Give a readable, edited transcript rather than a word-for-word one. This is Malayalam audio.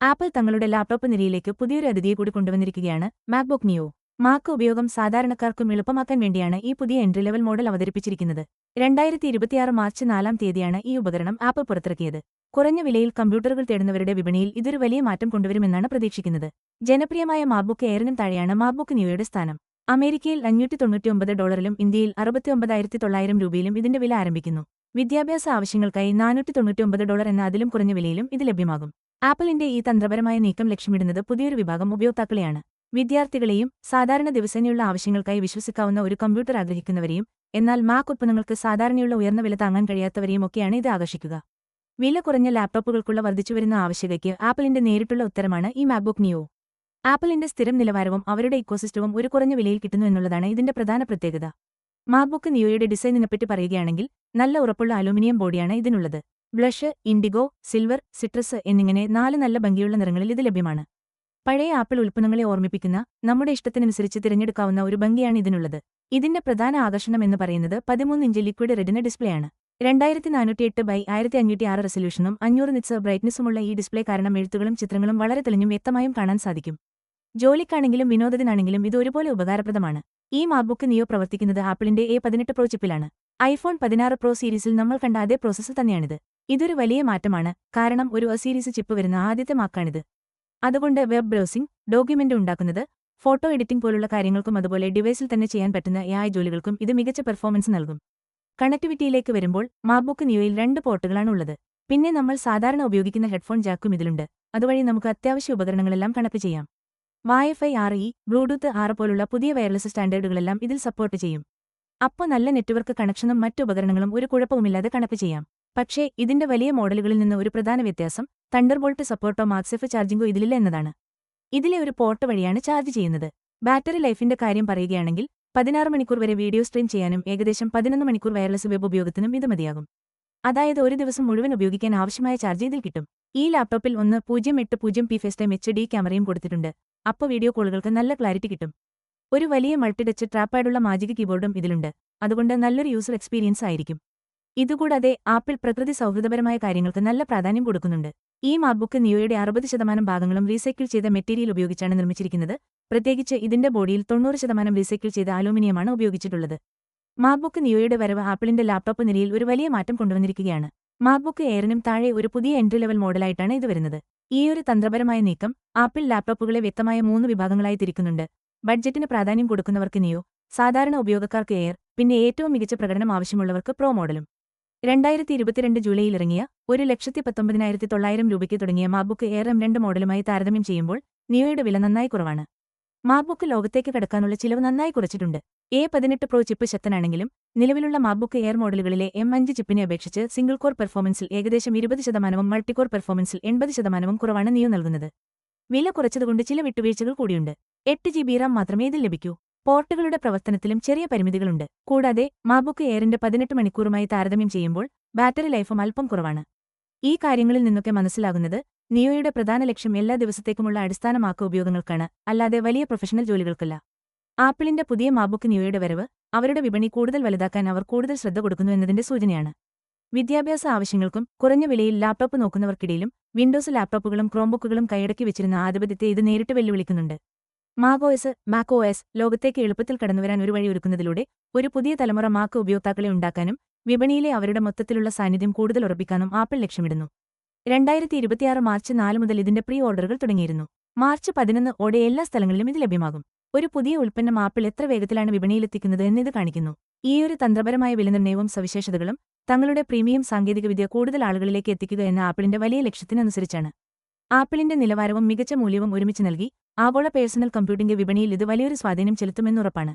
ആപ്പിൾ തങ്ങളുടെ ലാപ്ടോപ്പ് നിരയിലേക്ക് പുതിയൊരു അതിഥിയെ കൂടി കൊണ്ടുവന്നിരിക്കുകയാണ് മാക്ബുക്ക് നിയോ. മാക്ക് ഉപയോഗം സാധാരണക്കാർക്കും എളുപ്പമാക്കാൻ വേണ്ടിയാണ് ഈ പുതിയ എൻട്രി ലെവൽ മോഡൽ അവതരിപ്പിച്ചിരിക്കുന്നത്. 2026 മാർച്ച് 4 തീയതിയാണ് ഈ ഉപകരണം ആപ്പിൾ പുറത്തിറക്കിയത്. കുറഞ്ഞ വിലയിൽ കമ്പ്യൂട്ടറുകൾ തേടുന്നവരുടെ വിപണിയിൽ ഇതൊരു വലിയ മാറ്റം കൊണ്ടുവരുമെന്നാണ് പ്രതീക്ഷിക്കുന്നത്. ജനപ്രിയമായ മാക്ബുക്ക് എയറിനും താഴെയാണ് മാക്ബുക്ക് നിയോയുടെ സ്ഥാനം. അമേരിക്കയിൽ $599 ഇന്ത്യയിൽ 69,900 രൂപയിലും ഇതിന്റെ വില ആരംഭിക്കുന്നു. വിദ്യാഭ്യാസ ആവശ്യങ്ങൾക്കായി $499 എന്ന അതിലും കുറഞ്ഞ വിലയിലും ഇത് ലഭ്യമാകും. ആപ്പിളിന്റെ ഈ തന്ത്രപരമായ നീക്കം ലക്ഷ്യമിടുന്നത് പുതിയൊരു വിഭാഗം ഉപയോക്താക്കളെയാണ്. വിദ്യാർത്ഥികളെയും സാധാരണ ദിവസേനയുള്ള ആവശ്യങ്ങൾക്കായി വിശ്വസിക്കാവുന്ന ഒരു കമ്പ്യൂട്ടർ ആഗ്രഹിക്കുന്നവരെയും എന്നാൽ മാക് ഉത്പന്നങ്ങൾക്ക് സാധാരണയുള്ള ഉയർന്ന വില താങ്ങാൻ കഴിയാത്തവരെയും ഒക്കെയാണ് ഇത് ആകർഷിക്കുക. വില കുറഞ്ഞ ലാപ്ടോപ്പുകൾക്കുള്ള വർദ്ധിച്ചുവരുന്ന ആവശ്യകതയ്ക്ക് ആപ്പിളിന്റെ നേരിട്ടുള്ള ഉത്തരമാണ് ഈ മാക്ബുക്ക് നിയോ. ആപ്പിളിന്റെ സ്ഥിരം നിലവാരവും അവരുടെ ഇക്കോസിസ്റ്റവും ഒരു കുറഞ്ഞ വിലയിൽ കിട്ടുന്നു എന്നുള്ളതാണ് ഇതിന്റെ പ്രധാന പ്രത്യേകത. മാക്ബുക്ക് നിയോയുടെ ഡിസൈനിനെപ്പറ്റി പറയുകയാണെങ്കിൽ നല്ല ഉറപ്പുള്ള അലൂമിനിയം ബോഡിയാണ് ഇതിനുള്ളത്. ബ്ലഷ്, ഇൻഡിഗോ, സിൽവർ, സിട്രസ് എന്നിങ്ങനെ 4 നല്ല ഭംഗിയുള്ള നിറങ്ങളിൽ ഇത് ലഭ്യമാണ്. പഴയ ആപ്പിൾ ഉൽപ്പന്നങ്ങളെ ഓർമ്മിപ്പിക്കുന്ന നമ്മുടെ ഇഷ്ടത്തിനനുസരിച്ച് തിരഞ്ഞെടുക്കാവുന്ന ഒരു ഭംഗിയാണ് ഇതിനുള്ളത്. ഇതിന്റെ പ്രധാന ആകർഷണം എന്ന് പറയുന്നത് 13 ഇഞ്ച് ലിക്വിഡ് റെറ്റിന ഡിസ്പ്ലേയാണ്. 2408x1506 റെസല്യൂഷനും 500 നിറ്റ്സ് ബ്രൈറ്റ്നസുമുള്ള ഈ ഡിസ്പ്ലേ കാരണം എഴുത്തുകളും ചിത്രങ്ങളും വളരെ തെളിഞ്ഞും വ്യക്തമായും കാണാൻ സാധിക്കും. ജോലിക്കാണെങ്കിലും വിനോദത്തിനാണെങ്കിലും ഇത് ഒരുപോലെ ഉപകാരപ്രദമാണ്. ഈ മാക്ബുക്ക് നിയോ പ്രവർത്തിക്കുന്നത് ആപ്പിളിന്റെ A18 പ്രോ ചിപ്പിലാണ്. iPhone 16 പ്രോ സീരീസിൽ നമ്മൾ കണ്ട അതേ പ്രോസസ്സ് തന്നെയാണിത്. ഇതൊരു വലിയ മാറ്റമാണ്, കാരണം ഒരു സീരീസ് ചിപ്പ് വരുന്ന ആദ്യത്തെ മാക്കാണിത്. അതുകൊണ്ട് വെബ് ബ്രൗസിംഗ്, ഡോക്യുമെന്റ് ഉണ്ടാക്കുന്നത്, ഫോട്ടോ എഡിറ്റിംഗ് പോലുള്ള കാര്യങ്ങൾക്കും അതുപോലെ ഡിവൈസിൽ തന്നെ ചെയ്യാൻ പറ്റുന്ന AI ജോലികൾക്കും ഇത് മികച്ച പെർഫോമൻസ് നൽകും. കണക്ടിവിറ്റിയിലേക്ക് വരുമ്പോൾ മാക്ബുക്ക് നിയോയിൽ 2 പോർട്ടുകളാണ് ഉള്ളത്. പിന്നെ നമ്മൾ സാധാരണ ഉപയോഗിക്കുന്ന ഹെഡ്ഫോൺ ജാക്കും ഇതിലുണ്ട്. അതുവഴി നമുക്ക് അത്യാവശ്യ ഉപകരണങ്ങളെല്ലാം കണക്ട് ചെയ്യാം. Wi-Fi 6E, ബ്ലൂടൂത്ത് 6 പോലുള്ള പുതിയ വയർലെസ് സ്റ്റാൻഡേർഡുകളെല്ലാം ഇതിൽ സപ്പോർട്ട് ചെയ്യും. അപ്പോൾ നല്ല നെറ്റ്വർക്ക് കണക്ഷനും മറ്റു ഉപകരണങ്ങളും ഒരു കുഴപ്പവുമില്ലാതെ കണക്ട് ചെയ്യാം. പക്ഷേ ഇതിന്റെ വലിയ മോഡലുകളിൽ നിന്ന് ഒരു പ്രധാന വ്യത്യാസം തണ്ടർബോൾട്ട് സപ്പോർട്ടോ മാക്സെഫ് ചാർജിംഗോ ഇതിലില്ല എന്നതാണ്. ഇതിലെ ഒരു പോർട്ട് വഴിയാണ് ചാർജ് ചെയ്യുന്നത്. ബാറ്ററി ലൈഫിന്റെ കാര്യം പറയുകയാണെങ്കിൽ 16 മണിക്കൂർ വരെ വീഡിയോ സ്ട്രീം ചെയ്യാനും ഏകദേശം 11 മണിക്കൂർ വയർലെസ് വെബ് ഉപയോഗത്തിനും ഇത് മതിയാകും. അതായത് ഒരു ദിവസം മുഴുവൻ ഉപയോഗിക്കാൻ ആവശ്യമായ ചാർജ് ഇതിൽ കിട്ടും. ഈ ലാപ്ടോപ്പിൽ 1080p FaceTime HD ക്യാമറയും കൊടുത്തിട്ടുണ്ട്. അപ്പോൾ വീഡിയോ കോളുകൾക്ക് നല്ല ക്ലാരിറ്റി കിട്ടും. ഒരു വലിയ മൾട്ടി ടച്ച് ട്രാപ്പാഡുള്ള മാജിക് കീബോർഡും ഇതിലുണ്ട്. അതുകൊണ്ട് നല്ലൊരു യൂസർ എക്സ്പീരിയൻസ് ആയിരിക്കും. ഇതുകൂടാതെ ആപ്പിൾ പ്രകൃതി സൗഹൃദപരമായ കാര്യങ്ങൾക്ക് നല്ല പ്രാധാന്യം കൊടുക്കുന്നുണ്ട്. ഈ മാക്ബുക്ക് നിയോയുടെ 60% ഭാഗങ്ങളും റീസൈക്കിൾ ചെയ്ത മെറ്റീരിയൽ ഉപയോഗിച്ചാണ് നിർമ്മിച്ചിരിക്കുന്നത്. പ്രത്യേകിച്ച് ഇതിന്റെ ബോഡിയിൽ 90% റീസൈക്കിൾ ചെയ്ത അലൂമിനിയമാണ് ഉപയോഗിച്ചിട്ടുള്ളത്. മാക്ബുക്ക് നിയോയുടെ വരവ് ആപ്പിളിന്റെ ലാപ്ടോപ്പ് നിരയിൽ ഒരു വലിയ മാറ്റം കൊണ്ടുവന്നിരിക്കുകയാണ്. മാക്ബുക്ക് എയറിനും താഴെ ഒരു പുതിയ എൻട്രി ലെവൽ മോഡലായിട്ടാണ് ഇത് വരുന്നത്. ഈയൊരു തന്ത്രപരമായ നീക്കം ആപ്പിൾ ലാപ്ടോപ്പുകളെ വ്യക്തമായ 3 വിഭാഗങ്ങളായി തിരിക്കുന്നുണ്ട്. ബഡ്ജറ്റിന് പ്രാധാന്യം കൊടുക്കുന്നവർക്ക് നിയോ, സാധാരണ ഉപയോഗക്കാർക്ക് എയർ, പിന്നെ ഏറ്റവും മികച്ച പ്രകടനം ആവശ്യമുള്ളവർക്ക് പ്രോ മോഡലും. 2022 ജൂലൈയിൽ ഇറങ്ങിയ 1,19,900 രൂപയ്ക്ക് തുടങ്ങിയ മാക്ബുക്ക് എയർ M2 മോഡലുമായി താരതമ്യം ചെയ്യുമ്പോൾ നിയോയുടെ വില നന്നായി കുറവാണ്. മാക്ബുക്ക് ലോകത്തേക്ക് കടക്കാനുള്ള ചിലവ് നന്നായി കുറച്ചിട്ടുണ്ട്. A18 പ്രോ ചിപ്പ് ശക്തനാണെങ്കിലും നിലവിലുള്ള മാക്ബുക്ക് എയർ മോഡലുകളിലെ M5 ചിപ്പിനെ അപേക്ഷിച്ച് സിംഗിൾ കോർ പെർഫോമൻസിൽ ഏകദേശം 20%, മൾട്ടികോർ പെർഫോമൻസിൽ 80% കുറവാണ് നിയോ നൽകുന്നത്. വില കുറച്ചതുകൊണ്ട് ചില വിട്ടുവീഴ്ചകൾ കൂടിയുണ്ട്. 8 GB RAM മാത്രമേ ഇതിൽ ലഭിക്കൂ. പോർട്ടുകളുടെ പ്രവർത്തനത്തിലും ചെറിയ പരിമിതികളുണ്ട്. കൂടാതെ മാക്ബുക്ക് എയറിന്റെ 18 മണിക്കൂറുമായി താരതമ്യം ചെയ്യുമ്പോൾ ബാറ്ററി ലൈഫും അല്പം കുറവാണ്. ഈ കാര്യങ്ങളിൽ നിന്നൊക്കെ മനസ്സിലാകുന്നത് നിയോയുടെ പ്രധാന ലക്ഷ്യം എല്ലാ ദിവസത്തേക്കുമുള്ള അടിസ്ഥാന മാക്ക് ഉപയോഗങ്ങൾക്കാണ്, അല്ലാതെ വലിയ പ്രൊഫഷണൽ ജോലികൾക്കല്ല. ആപ്പിളിന്റെ പുതിയ മാക്ബുക്ക് നിയോയുടെ വരവ് അവരുടെ വിപണി കൂടുതൽ വലുതാക്കാൻ അവർ കൂടുതൽ ശ്രദ്ധ കൊടുക്കുന്നു എന്നതിന്റെ സൂചനയാണ്. വിദ്യാഭ്യാസ ആവശ്യങ്ങൾക്കും കുറഞ്ഞ വിലയിൽ ലാപ്ടോപ്പ് നോക്കുന്നവർക്കിടയിലും വിൻഡോസ് ലാപ്ടോപ്പുകളും ക്രോംബുക്കുകളും കൈയടക്കി വെച്ചിരുന്ന ആധിപത്യത്തെ ഇത് നേരിട്ട് വെല്ലുവിളിക്കുന്നുണ്ട്. മാക് OS ലോകത്തേക്ക് എളുപ്പത്തിൽ കടന്നുവരാൻ ഒരു വഴി ഒരുക്കുന്നതിലൂടെ ഒരു പുതിയ തലമുറ മാക്ക് ഉപയോക്താക്കളെ ഉണ്ടാക്കാനും വിപണിയിലെ അവരുടെ മൊത്തത്തിലുള്ള സാന്നിധ്യം കൂടുതൽ ഉറപ്പിക്കാനും ആപ്പിൾ ലക്ഷ്യമിടുന്നു. 2026 മാർച്ച് 4 മുതൽ ഇതിന്റെ പ്രീ ഓർഡറുകൾ തുടങ്ങിയിരുന്നു. മാർച്ച് 11 ഓടെ എല്ലാ സ്ഥലങ്ങളിലും ഇത് ലഭ്യമാകും. ഒരു പുതിയ ഉൽപ്പന്നം ആപ്പിൾ എത്ര വേഗത്തിലാണ് വിപണിയിലെത്തിക്കുന്നത് എന്നിത് കാണിക്കുന്നു. ഈയൊരു തന്ത്രപരമായ വിലനിർണ്ണയവും സവിശേഷതകളും തങ്ങളുടെ പ്രീമിയം സാങ്കേതികവിദ്യ കൂടുതൽ ആളുകളിലേക്ക് എത്തിക്കുക എന്ന ആപ്പിളിന്റെ വലിയ ലക്ഷ്യത്തിനനുസരിച്ചാണ്. ആപ്പിളിന്റെ നിലവാരവും മികച്ച മൂല്യവും ഒരുമിച്ച് നൽകി ആഗോള പേഴ്സണൽ കമ്പ്യൂട്ടിംഗ് വിപണിയിൽ ഇത് വലിയൊരു സ്വാധീനം ചെലുത്തുമെന്നുറപ്പാണ്.